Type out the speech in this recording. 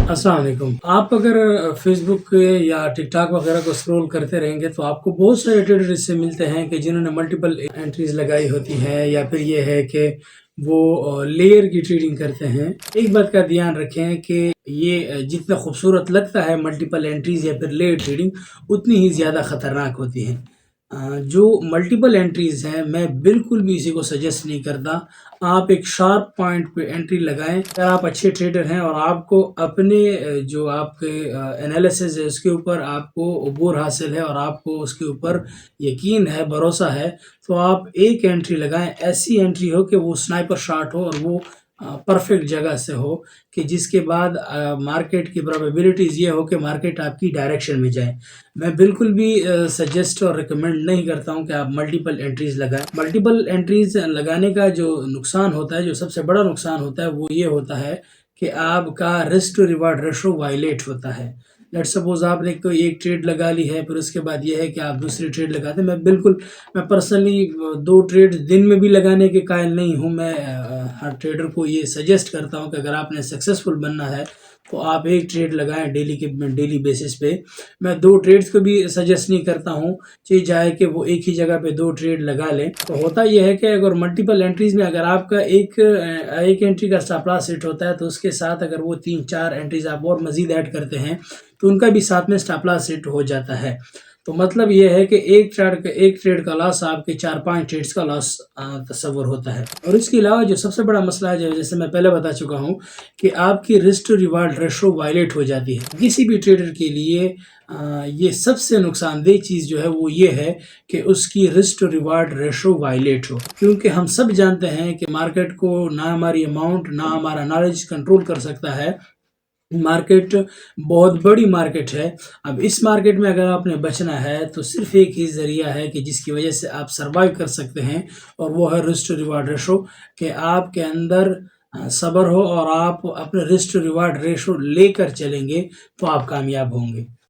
अस्सलाम वालेकुम। आप अगर फेसबुक या टिकटॉक वगैरह को स्क्रॉल करते रहेंगे तो आपको बहुत सारे ट्रेडर इससे मिलते हैं कि जिन्होंने मल्टीपल एंट्रीज लगाई होती हैं, या फिर ये है कि वो लेयर की ट्रेडिंग करते हैं। एक बात का ध्यान रखें कि ये जितना खूबसूरत लगता है मल्टीपल एंट्रीज या फिर लेयर ट्रेडिंग, उतनी ही ज़्यादा ख़तरनाक होती है। जो मल्टीपल एंट्रीज हैं, मैं बिल्कुल भी इसी को सजेस्ट नहीं करता। आप एक शार्प पॉइंट पे एंट्री लगाएं। अगर आप अच्छे ट्रेडर हैं और आपको अपने जो आपके एनालिसिस है उसके ऊपर आपको अबूर हासिल है और आपको उसके ऊपर यकीन है, भरोसा है, तो आप एक एंट्री लगाएं। ऐसी एंट्री हो कि वो स्नाइपर शॉट हो और वो परफेक्ट जगह से हो, कि जिसके बाद मार्केट की प्रोबेबिलिटीज़ ये हो कि मार्केट आपकी डायरेक्शन में जाए। मैं बिल्कुल भी सजेस्ट और रिकमेंड नहीं करता हूं कि आप मल्टीपल एंट्रीज लगाएं। मल्टीपल एंट्रीज लगाने का जो नुकसान होता है, जो सबसे बड़ा नुकसान होता है, वो ये होता है कि आपका risk to reward ratio violate होता है। लेट सपोज आपने कोई एक ट्रेड लगा ली है, फिर उसके बाद ये है कि आप दूसरी ट्रेड लगाते हैं। मैं पर्सनली दो ट्रेड दिन में भी लगाने के कायल नहीं हूँ। मैं हर ट्रेडर को ये सजेस्ट करता हूँ कि अगर आपने सक्सेसफुल बनना है तो आप एक ट्रेड लगाएं डेली बेसिस पे। मैं दो ट्रेड्स को भी सजेस्ट नहीं करता हूँ, चाहे कि वो एक ही जगह पे दो ट्रेड लगा लें। तो होता यह है कि अगर मल्टीपल एंट्रीज में अगर आपका एक एंट्री का स्टॉप लॉस हिट होता है, तो उसके साथ अगर वो 3-4 एंट्रीज आप और मजीद ऐड करते हैं तो उनका भी साथ में स्टॉप लॉस हिट हो जाता है। तो मतलब ये है कि एक ट्रेड का लॉस आपके 4-5 ट्रेड्स का लॉस तस्वर होता है। और इसके अलावा जो सबसे बड़ा मसला है, जो जैसे मैं पहले बता चुका हूँ, कि आपकी risk to reward ratio violate हो जाती है। किसी भी ट्रेडर के लिए ये सबसे नुकसानदेह चीज़ जो है वो ये है कि उसकी risk to reward ratio violate हो। क्योंकि हम सब जानते हैं कि मार्केट को ना हमारी अमाउंट ना हमारा नॉलेज कंट्रोल कर सकता है। मार्केट बहुत बड़ी मार्केट है। अब इस मार्केट में अगर आपने बचना है तो सिर्फ एक ही ज़रिया है कि जिसकी वजह से आप सरवाइव कर सकते हैं, और वो है रिस्क टू रिवार्ड रेशो। कि आपके अंदर सब्र हो और आप अपने रिस्क टू रिवार्ड रेशो लेकर चलेंगे तो आप कामयाब होंगे।